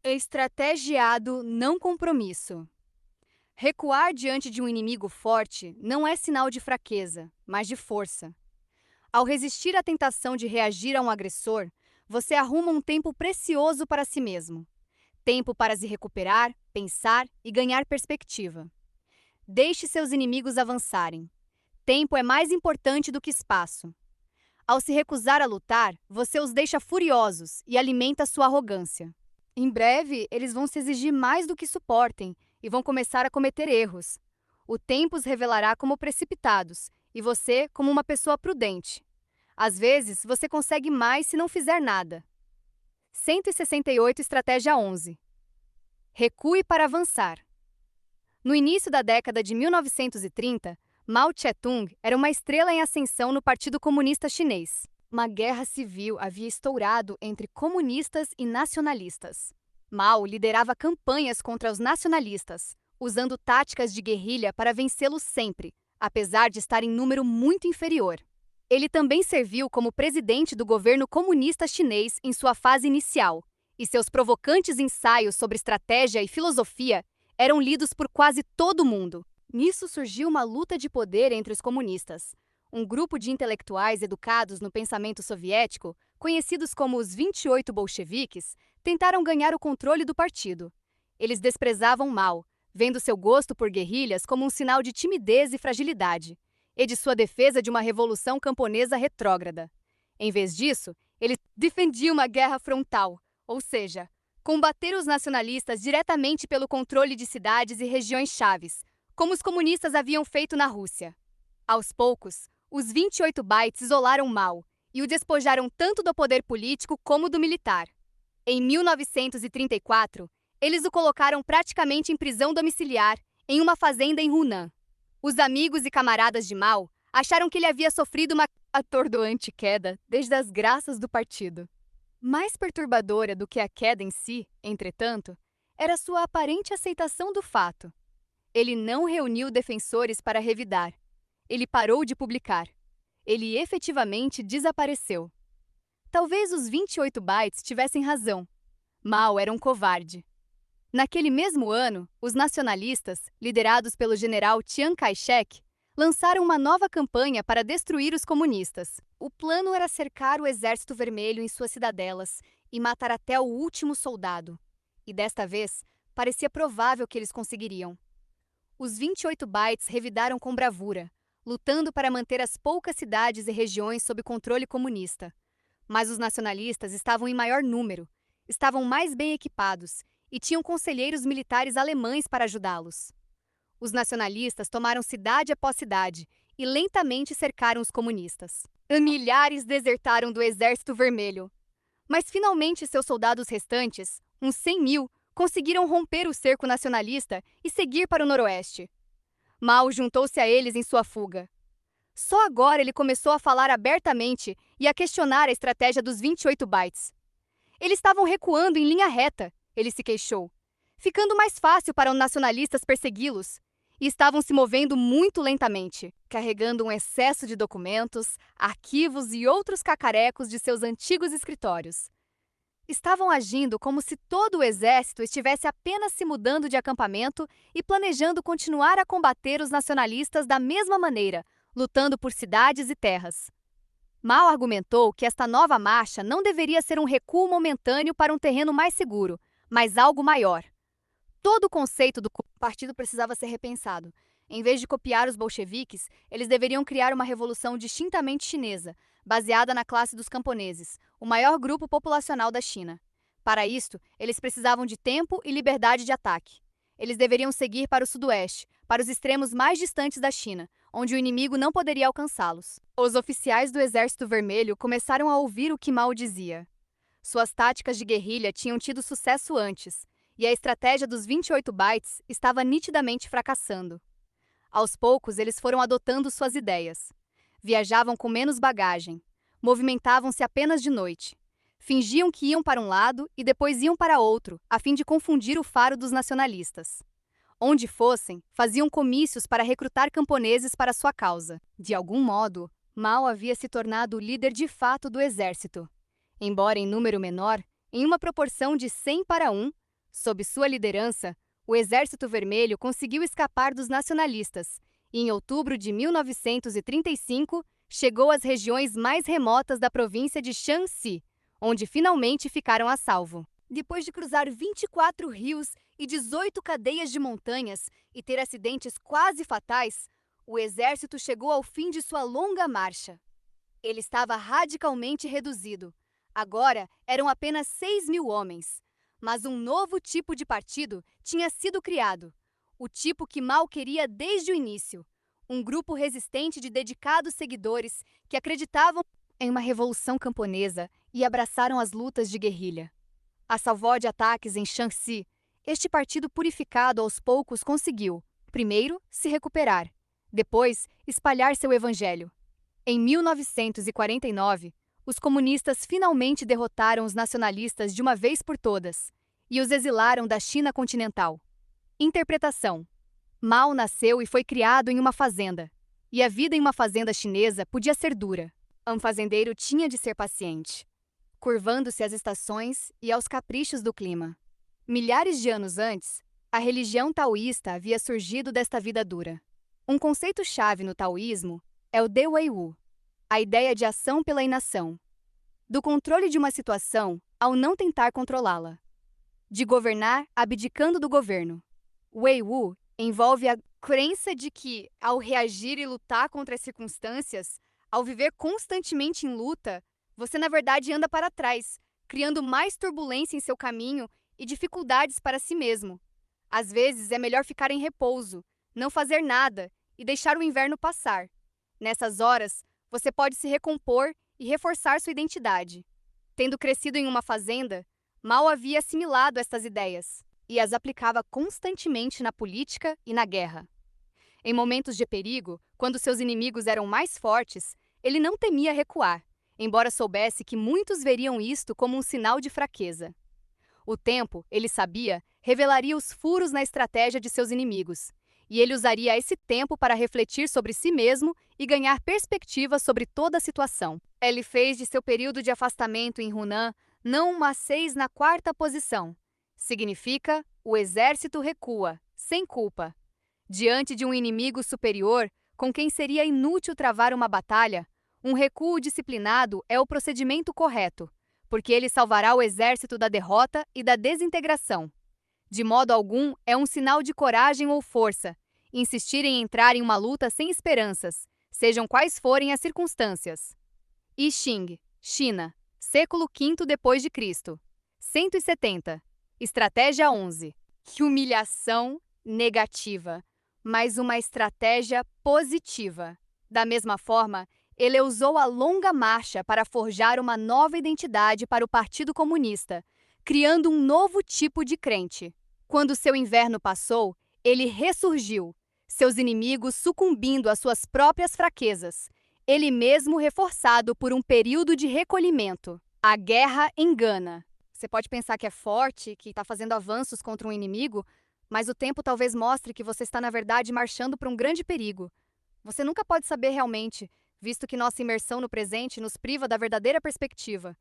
Estrategiado, não compromisso. Recuar diante de um inimigo forte não é sinal de fraqueza, mas de força. Ao resistir à tentação de reagir a um agressor, você arruma um tempo precioso para si mesmo. Tempo para se recuperar, pensar e ganhar perspectiva. Deixe seus inimigos avançarem. Tempo é mais importante do que espaço. Ao se recusar a lutar, você os deixa furiosos e alimenta sua arrogância. Em breve, eles vão se exigir mais do que suportem e vão começar a cometer erros. O tempo os revelará como precipitados e você como uma pessoa prudente. Às vezes, você consegue mais se não fizer nada. 168 Estratégia 11. Recue para avançar. No início da década de 1930, Mao Tse-tung era uma estrela em ascensão no Partido Comunista Chinês. Uma guerra civil havia estourado entre comunistas e nacionalistas. Mao liderava campanhas contra os nacionalistas, usando táticas de guerrilha para vencê-los sempre, apesar de estar em número muito inferior. Ele também serviu como presidente do governo comunista chinês em sua fase inicial, e seus provocantes ensaios sobre estratégia e filosofia eram lidos por quase todo o mundo. Nisso surgiu uma luta de poder entre os comunistas. Um grupo de intelectuais educados no pensamento soviético, conhecidos como os 28 bolcheviques, tentaram ganhar o controle do partido. Eles desprezavam Mao, vendo seu gosto por guerrilhas como um sinal de timidez e fragilidade, e de sua defesa de uma revolução camponesa retrógrada. Em vez disso, ele defendia uma guerra frontal, ou seja, combater os nacionalistas diretamente pelo controle de cidades e regiões chaves, como os comunistas haviam feito na Rússia. Aos poucos, os 28 bytes isolaram Mao e o despojaram tanto do poder político como do militar. Em 1934, eles o colocaram praticamente em prisão domiciliar em uma fazenda em Hunan. Os amigos e camaradas de Mao acharam que ele havia sofrido uma atordoante queda desde as graças do partido. Mais perturbadora do que a queda em si, entretanto, era sua aparente aceitação do fato. Ele não reuniu defensores para revidar. Ele parou de publicar. Ele efetivamente desapareceu. Talvez os 28 bytes tivessem razão. Mao era um covarde. Naquele mesmo ano, os nacionalistas, liderados pelo general Chiang Kai-shek, lançaram uma nova campanha para destruir os comunistas. O plano era cercar o Exército Vermelho em suas cidadelas e matar até o último soldado. E desta vez, parecia provável que eles conseguiriam. Os 28 bytes revidaram com bravura, lutando para manter as poucas cidades e regiões sob controle comunista. Mas os nacionalistas estavam em maior número, estavam mais bem equipados e tinham conselheiros militares alemães para ajudá-los. Os nacionalistas tomaram cidade após cidade e lentamente cercaram os comunistas. Milhares desertaram do Exército Vermelho. Mas finalmente seus soldados restantes, uns 100 mil, conseguiram romper o cerco nacionalista e seguir para o noroeste. Mao juntou-se a eles em sua fuga. Só agora ele começou a falar abertamente e a questionar a estratégia dos 28 bytes. Eles estavam recuando em linha reta, ele se queixou, ficando mais fácil para os nacionalistas persegui-los, e estavam se movendo muito lentamente, carregando um excesso de documentos, arquivos e outros cacarecos de seus antigos escritórios. Estavam agindo como se todo o exército estivesse apenas se mudando de acampamento e planejando continuar a combater os nacionalistas da mesma maneira, lutando por cidades e terras. Mao argumentou que esta nova marcha não deveria ser um recuo momentâneo para um terreno mais seguro, mas algo maior. Todo o conceito do partido precisava ser repensado. Em vez de copiar os bolcheviques, eles deveriam criar uma revolução distintamente chinesa, baseada na classe dos camponeses, o maior grupo populacional da China. Para isto, eles precisavam de tempo e liberdade de ataque. Eles deveriam seguir para o sudoeste, para os extremos mais distantes da China, onde o inimigo não poderia alcançá-los. Os oficiais do Exército Vermelho começaram a ouvir o que Mao dizia. Suas táticas de guerrilha tinham tido sucesso antes, e a estratégia dos 28 bytes estava nitidamente fracassando. Aos poucos, eles foram adotando suas ideias. Viajavam com menos bagagem, movimentavam-se apenas de noite, fingiam que iam para um lado e depois iam para outro, a fim de confundir o faro dos nacionalistas. Onde fossem, faziam comícios para recrutar camponeses para sua causa. De algum modo, Mao havia se tornado o líder de fato do exército. Embora em número menor, em uma proporção de 100 para 1, Sob sua liderança, o Exército Vermelho conseguiu escapar dos nacionalistas e, em outubro de 1935, chegou às regiões mais remotas da província de Shanxi, onde finalmente ficaram a salvo. Depois de cruzar 24 rios e 18 cadeias de montanhas e ter acidentes quase fatais, o exército chegou ao fim de sua longa marcha. Ele estava radicalmente reduzido. Agora eram apenas 6.000 homens. Mas um novo tipo de partido tinha sido criado. O tipo que Mao queria desde o início. Um grupo resistente de dedicados seguidores que acreditavam em uma revolução camponesa e abraçaram as lutas de guerrilha. A salvo de ataques em Shanxi, este partido purificado aos poucos conseguiu, primeiro, se recuperar, depois, espalhar seu evangelho. Em 1949, os comunistas finalmente derrotaram os nacionalistas de uma vez por todas e os exilaram da China continental. Interpretação: Mao nasceu e foi criado em uma fazenda, e a vida em uma fazenda chinesa podia ser dura. Um fazendeiro tinha de ser paciente, curvando-se às estações e aos caprichos do clima. Milhares de anos antes, a religião taoísta havia surgido desta vida dura. Um conceito-chave no taoísmo é o De Wei Wu, a ideia de ação pela inação, do controle de uma situação ao não tentar controlá-la, de governar abdicando do governo. Wei Wu envolve a crença de que, ao reagir e lutar contra as circunstâncias, ao viver constantemente em luta, você na verdade anda para trás, criando mais turbulência em seu caminho e dificuldades para si mesmo. Às vezes é melhor ficar em repouso, não fazer nada e deixar o inverno passar. Nessas horas, você pode se recompor e reforçar sua identidade. Tendo crescido em uma fazenda, Mao havia assimilado estas ideias e as aplicava constantemente na política e na guerra. Em momentos de perigo, quando seus inimigos eram mais fortes, ele não temia recuar, embora soubesse que muitos veriam isto como um sinal de fraqueza. O tempo, ele sabia, revelaria os furos na estratégia de seus inimigos, e ele usaria esse tempo para refletir sobre si mesmo e ganhar perspectiva sobre toda a situação. Ele fez de seu período de afastamento em Hunan não uma 6 na 4ª posição. Significa, o exército recua, sem culpa. Diante de um inimigo superior, com quem seria inútil travar uma batalha, um recuo disciplinado é o procedimento correto, porque ele salvará o exército da derrota e da desintegração. De modo algum, é um sinal de coragem ou força, insistir em entrar em uma luta sem esperanças, sejam quais forem as circunstâncias. I Ching, China, século V depois de Cristo. 170. Estratégia 11. Humilhação negativa, mas uma estratégia positiva. Da mesma forma, ele usou a longa marcha para forjar uma nova identidade para o Partido Comunista, criando um novo tipo de crente. Quando seu inverno passou, ele ressurgiu, seus inimigos sucumbindo às suas próprias fraquezas, ele mesmo reforçado por um período de recolhimento. A guerra engana. Você pode pensar que é forte, que está fazendo avanços contra um inimigo, mas o tempo talvez mostre que você está, na verdade, marchando para um grande perigo. Você nunca pode saber realmente, visto que nossa imersão no presente nos priva da verdadeira perspectiva.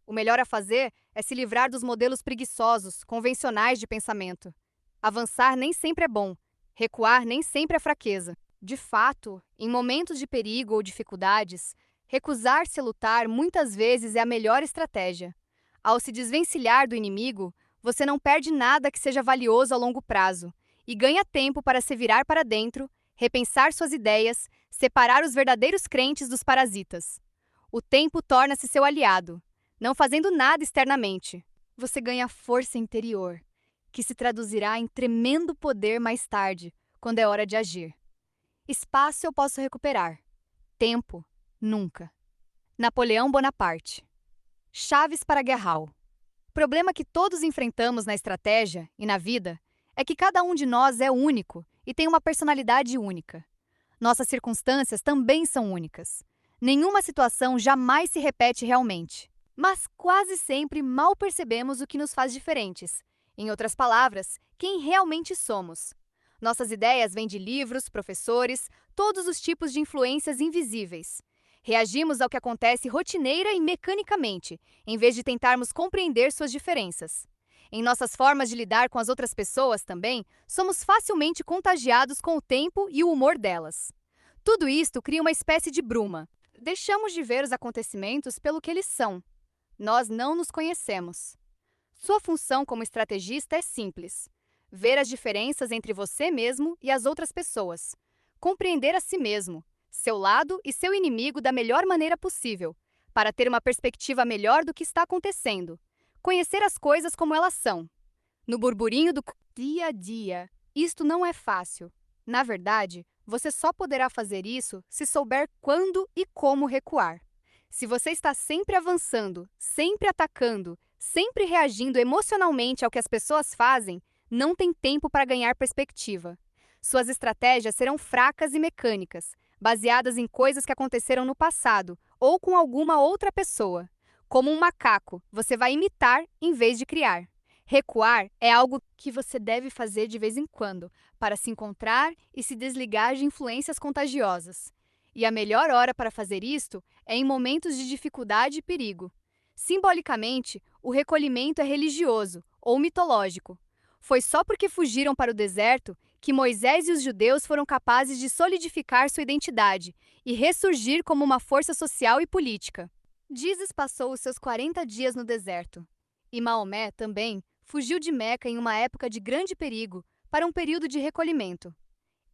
O melhor a fazer é se livrar dos modelos preguiçosos, convencionais de pensamento. Avançar nem sempre é bom, recuar nem sempre é fraqueza. De fato, em momentos de perigo ou dificuldades, recusar-se a lutar muitas vezes é a melhor estratégia. Ao se desvencilhar do inimigo, você não perde nada que seja valioso a longo prazo e ganha tempo para se virar para dentro, repensar suas ideias, separar os verdadeiros crentes dos parasitas. O tempo torna-se seu aliado, não fazendo nada externamente. Você ganha força interior, que se traduzirá em tremendo poder mais tarde, quando é hora de agir. Espaço eu posso recuperar. Tempo, nunca. Napoleão Bonaparte. Chaves para Guerral. O problema que todos enfrentamos na estratégia e na vida é que cada um de nós é único e tem uma personalidade única. Nossas circunstâncias também são únicas. Nenhuma situação jamais se repete realmente, mas quase sempre mal percebemos o que nos faz diferentes. Em outras palavras, quem realmente somos. Nossas ideias vêm de livros, professores, todos os tipos de influências invisíveis. Reagimos ao que acontece rotineira e mecanicamente, em vez de tentarmos compreender suas diferenças. Em nossas formas de lidar com as outras pessoas também, somos facilmente contagiados com o tempo e o humor delas. Tudo isto cria uma espécie de bruma. Deixamos de ver os acontecimentos pelo que eles são. Nós não nos conhecemos. Sua função como estrategista é simples: ver as diferenças entre você mesmo e as outras pessoas, compreender a si mesmo, seu lado e seu inimigo da melhor maneira possível, para ter uma perspectiva melhor do que está acontecendo, conhecer as coisas como elas são. No burburinho do dia a dia, isto não é fácil. Na verdade, você só poderá fazer isso se souber quando e como recuar. Se você está sempre avançando, sempre atacando, sempre reagindo emocionalmente ao que as pessoas fazem, não tem tempo para ganhar perspectiva. Suas estratégias serão fracas e mecânicas, baseadas em coisas que aconteceram no passado ou com alguma outra pessoa. Como um macaco, você vai imitar em vez de criar. Recuar é algo que você deve fazer de vez em quando, para se encontrar e se desligar de influências contagiosas. E a melhor hora para fazer isto é em momentos de dificuldade e perigo. Simbolicamente, o recolhimento é religioso ou mitológico. Foi só porque fugiram para o deserto que Moisés e os judeus foram capazes de solidificar sua identidade e ressurgir como uma força social e política. Jesus passou os seus 40 dias no deserto. E Maomé também fugiu de Meca em uma época de grande perigo para um período de recolhimento.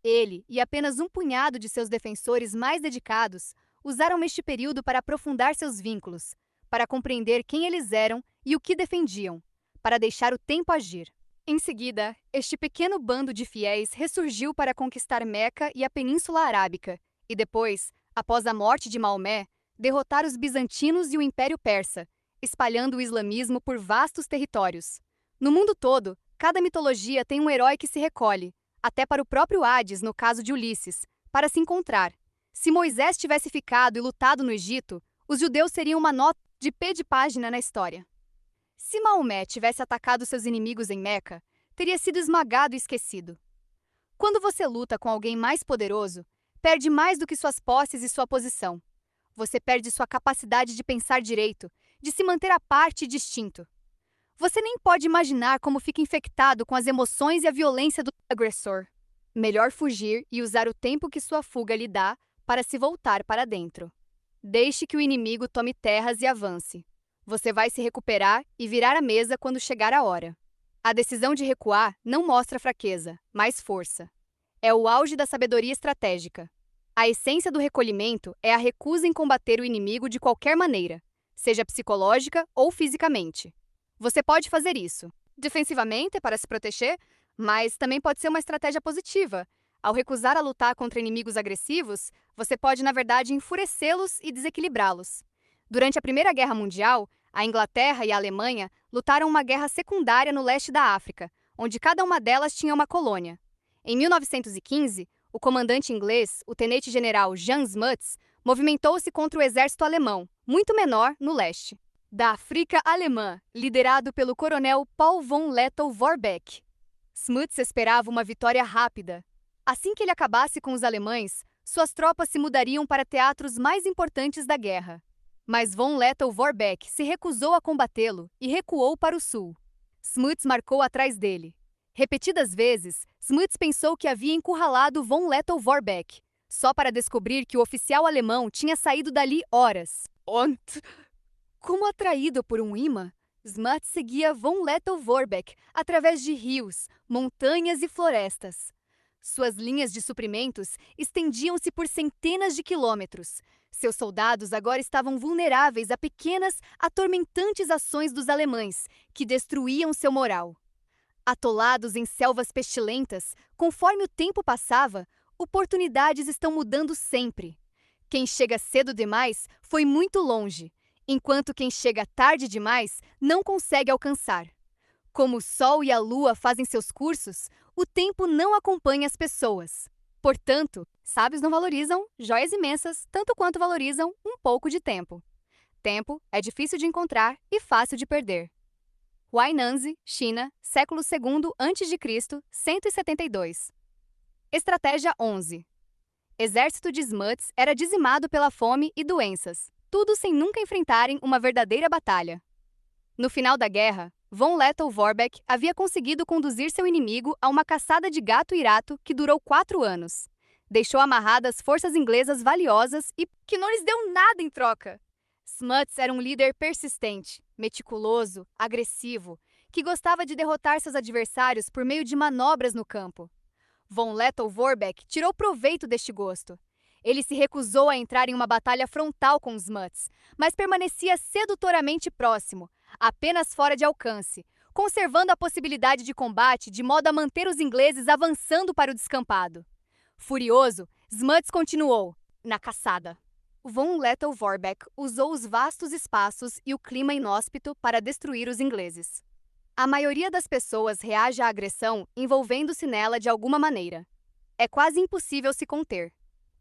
Ele e apenas um punhado de seus defensores mais dedicados usaram este período para aprofundar seus vínculos, para compreender quem eles eram e o que defendiam, para deixar o tempo agir. Em seguida, este pequeno bando de fiéis ressurgiu para conquistar Meca e a Península Arábica, e depois, após a morte de Maomé, derrotar os bizantinos e o Império Persa, espalhando o islamismo por vastos territórios. No mundo todo, cada mitologia tem um herói que se recolhe, até para o próprio Hades, no caso de Ulisses, para se encontrar. Se Moisés tivesse ficado e lutado no Egito, os judeus seriam uma nota de pé de página na história. Se Maomé tivesse atacado seus inimigos em Meca, teria sido esmagado e esquecido. Quando você luta com alguém mais poderoso, perde mais do que suas posses e sua posição. Você perde sua capacidade de pensar direito, de se manter à parte e distinto. Você nem pode imaginar como fica infectado com as emoções e a violência do agressor. Melhor fugir e usar o tempo que sua fuga lhe dá para se voltar para dentro. Deixe que o inimigo tome terras e avance. Você vai se recuperar e virar a mesa quando chegar a hora. A decisão de recuar não mostra fraqueza, mas força. É o auge da sabedoria estratégica. A essência do recolhimento é a recusa em combater o inimigo de qualquer maneira, seja psicológica ou fisicamente. Você pode fazer isso defensivamente para se proteger, mas também pode ser uma estratégia positiva. Ao recusar a lutar contra inimigos agressivos, você pode, na verdade, enfurecê-los e desequilibrá-los. Durante a Primeira Guerra Mundial, a Inglaterra e a Alemanha lutaram uma guerra secundária no leste da África, onde cada uma delas tinha uma colônia. Em 1915, o comandante inglês, o tenente-general Jan Smuts, movimentou-se contra o exército alemão, muito menor, no leste da África Alemã, liderado pelo coronel Paul von Lettow-Vorbeck. Smuts esperava uma vitória rápida. Assim que ele acabasse com os alemães, suas tropas se mudariam para teatros mais importantes da guerra. Mas von Lettow-Vorbeck se recusou a combatê-lo e recuou para o sul. Smuts marcou atrás dele. Repetidas vezes, Smuts pensou que havia encurralado von Lettow-Vorbeck, só para descobrir que o oficial alemão tinha saído dali horas. Como atraído por um imã, Smuts seguia von Lettow-Vorbeck através de rios, montanhas e florestas. Suas linhas de suprimentos estendiam-se por centenas de quilômetros. Seus soldados agora estavam vulneráveis a pequenas, atormentantes ações dos alemães, que destruíam seu moral. Atolados em selvas pestilentas, conforme o tempo passava, oportunidades estão mudando sempre. Quem chega cedo demais foi muito longe, enquanto quem chega tarde demais não consegue alcançar. Como o Sol e a Lua fazem seus cursos, o tempo não acompanha as pessoas. Portanto, sábios não valorizam joias imensas tanto quanto valorizam um pouco de tempo. Tempo é difícil de encontrar e fácil de perder. Huainanzi, China, século II a.C., 172. Estratégia 11. Exército de Smuts era dizimado pela fome e doenças, tudo sem nunca enfrentarem uma verdadeira batalha. No final da guerra, Von Lettow-Vorbeck havia conseguido conduzir seu inimigo a uma caçada de gato e rato que durou 4 anos. Deixou amarradas forças inglesas valiosas e que não lhes deu nada em troca. Smuts era um líder persistente, meticuloso, agressivo, que gostava de derrotar seus adversários por meio de manobras no campo. Von Lettow-Vorbeck tirou proveito deste gosto. Ele se recusou a entrar em uma batalha frontal com Smuts, mas permanecia sedutoramente próximo, apenas fora de alcance, conservando a possibilidade de combate de modo a manter os ingleses avançando para o descampado. Furioso, Smuts continuou, na caçada. Von Lettow-Vorbeck usou os vastos espaços e o clima inóspito para destruir os ingleses. A maioria das pessoas reage à agressão envolvendo-se nela de alguma maneira. É quase impossível se conter.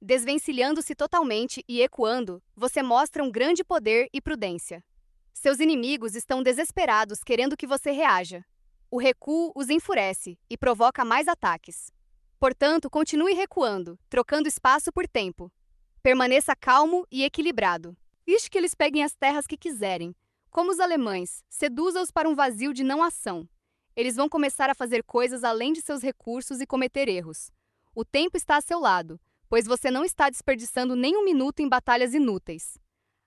Desvencilhando-se totalmente e ecoando, você mostra um grande poder e prudência. Seus inimigos estão desesperados querendo que você reaja. O recuo os enfurece e provoca mais ataques. Portanto, continue recuando, trocando espaço por tempo. Permaneça calmo e equilibrado. Deixe que eles peguem as terras que quiserem. Como os alemães, seduza-os para um vazio de não ação. Eles vão começar a fazer coisas além de seus recursos e cometer erros. O tempo está a seu lado, pois você não está desperdiçando nem um minuto em batalhas inúteis.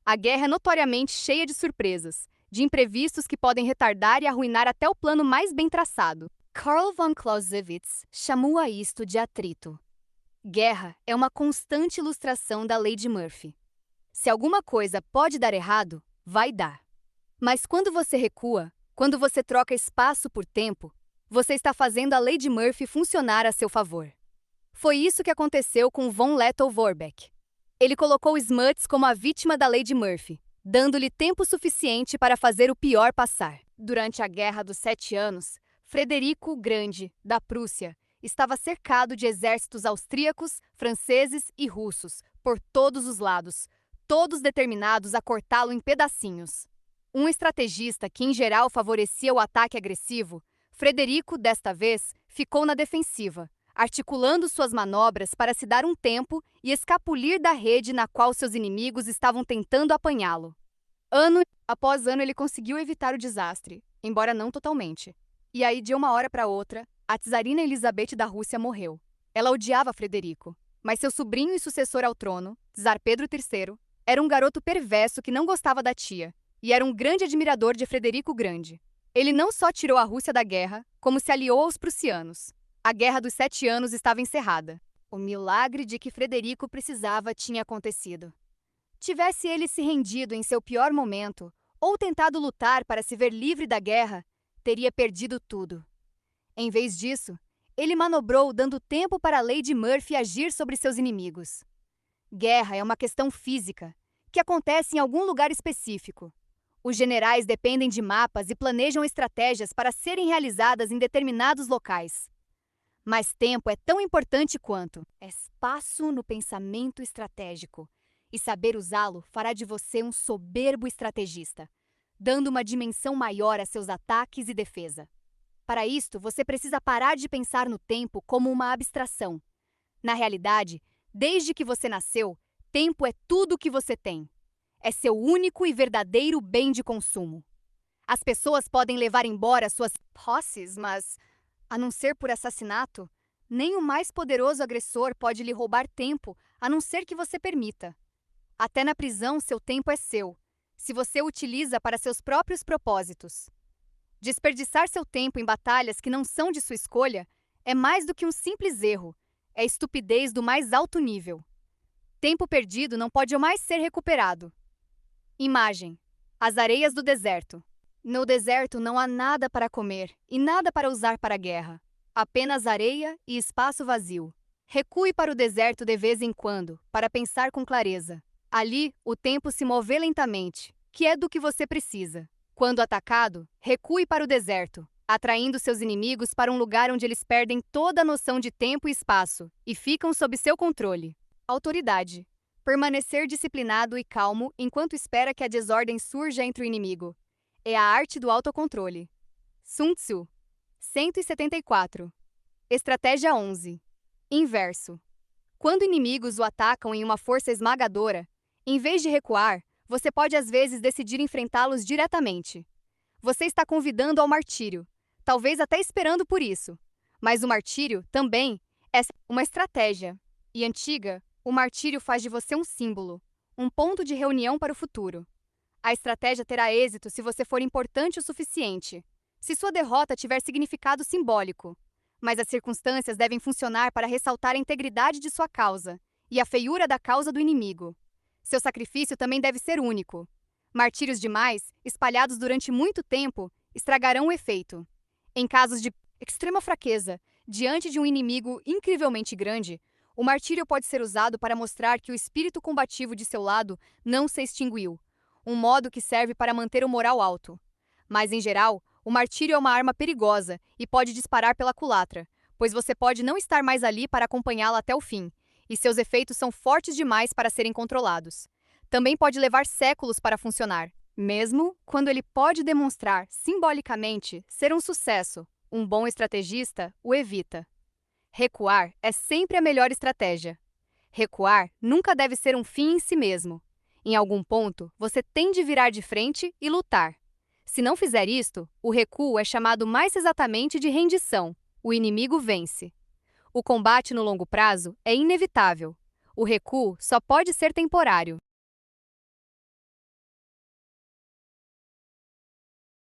A guerra é notoriamente cheia de surpresas, de imprevistos que podem retardar e arruinar até o plano mais bem traçado. Karl von Clausewitz chamou a isto de atrito. Guerra é uma constante ilustração da lei de Murphy. Se alguma coisa pode dar errado, vai dar. Mas quando você recua, quando você troca espaço por tempo, você está fazendo a lei de Murphy funcionar a seu favor. Foi isso que aconteceu com Von Lettow-Vorbeck. Ele colocou Smuts como a vítima da lei de Murphy, dando-lhe tempo suficiente para fazer o pior passar. Durante a Guerra dos 7 Anos, Frederico o Grande, da Prússia, estava cercado de exércitos austríacos, franceses e russos, por todos os lados, todos determinados a cortá-lo em pedacinhos. Um estrategista que, em geral, favorecia o ataque agressivo, Frederico, desta vez, ficou na defensiva, articulando suas manobras para se dar um tempo e escapulir da rede na qual seus inimigos estavam tentando apanhá-lo. Ano após ano ele conseguiu evitar o desastre, embora não totalmente. E aí, de uma hora para outra, a czarina Elizabeth da Rússia morreu. Ela odiava Frederico, mas seu sobrinho e sucessor ao trono, Tsar Pedro III, era um garoto perverso que não gostava da tia, e era um grande admirador de Frederico o Grande. Ele não só tirou a Rússia da guerra, como se aliou aos prussianos. A Guerra dos 7 Anos estava encerrada. O milagre de que Frederico precisava tinha acontecido. Tivesse ele se rendido em seu pior momento, ou tentado lutar para se ver livre da guerra, teria perdido tudo. Em vez disso, ele manobrou dando tempo para a lei de Murphy agir sobre seus inimigos. Guerra é uma questão física, que acontece em algum lugar específico. Os generais dependem de mapas e planejam estratégias para serem realizadas em determinados locais. Mas tempo é tão importante quanto espaço no pensamento estratégico, e saber usá-lo fará de você um soberbo estrategista, dando uma dimensão maior a seus ataques e defesa. Para isto, você precisa parar de pensar no tempo como uma abstração. Na realidade, desde que você nasceu, tempo é tudo o que você tem. É seu único e verdadeiro bem de consumo. As pessoas podem levar embora suas posses, mas, a não ser por assassinato, nem o mais poderoso agressor pode lhe roubar tempo, a não ser que você permita. Até na prisão, seu tempo é seu, se você o utiliza para seus próprios propósitos. Desperdiçar seu tempo em batalhas que não são de sua escolha é mais do que um simples erro, é estupidez do mais alto nível. Tempo perdido não pode mais ser recuperado. Imagem: as areias do deserto. No deserto não há nada para comer e nada para usar para a guerra. Apenas areia e espaço vazio. Recue para o deserto de vez em quando, para pensar com clareza. Ali, o tempo se move lentamente, que é do que você precisa. Quando atacado, recue para o deserto, atraindo seus inimigos para um lugar onde eles perdem toda a noção de tempo e espaço e ficam sob seu controle. Autoridade: permanecer disciplinado e calmo enquanto espera que a desordem surja entre o inimigo. É a arte do autocontrole. Sun Tzu. 174. Estratégia 11. Inverso. Quando inimigos o atacam em uma força esmagadora, em vez de recuar, você pode às vezes decidir enfrentá-los diretamente. Você está convidando ao martírio, talvez até esperando por isso. Mas o martírio também é uma estratégia. E antiga, o martírio faz de você um símbolo, um ponto de reunião para o futuro. A estratégia terá êxito se você for importante o suficiente, se sua derrota tiver significado simbólico. Mas as circunstâncias devem funcionar para ressaltar a integridade de sua causa e a feiura da causa do inimigo. Seu sacrifício também deve ser único. Martírios demais, espalhados durante muito tempo, estragarão o efeito. Em casos de extrema fraqueza, diante de um inimigo incrivelmente grande, o martírio pode ser usado para mostrar que o espírito combativo de seu lado não se extinguiu, um modo que serve para manter o moral alto. Mas, em geral, o martírio é uma arma perigosa e pode disparar pela culatra, pois você pode não estar mais ali para acompanhá-la até o fim, e seus efeitos são fortes demais para serem controlados. Também pode levar séculos para funcionar, mesmo quando ele pode demonstrar simbolicamente ser um sucesso. Um bom estrategista o evita. Recuar é sempre a melhor estratégia. Recuar nunca deve ser um fim em si mesmo. Em algum ponto, você tem de virar de frente e lutar. Se não fizer isto, o recuo é chamado mais exatamente de rendição. O inimigo vence. O combate no longo prazo é inevitável. O recuo só pode ser temporário.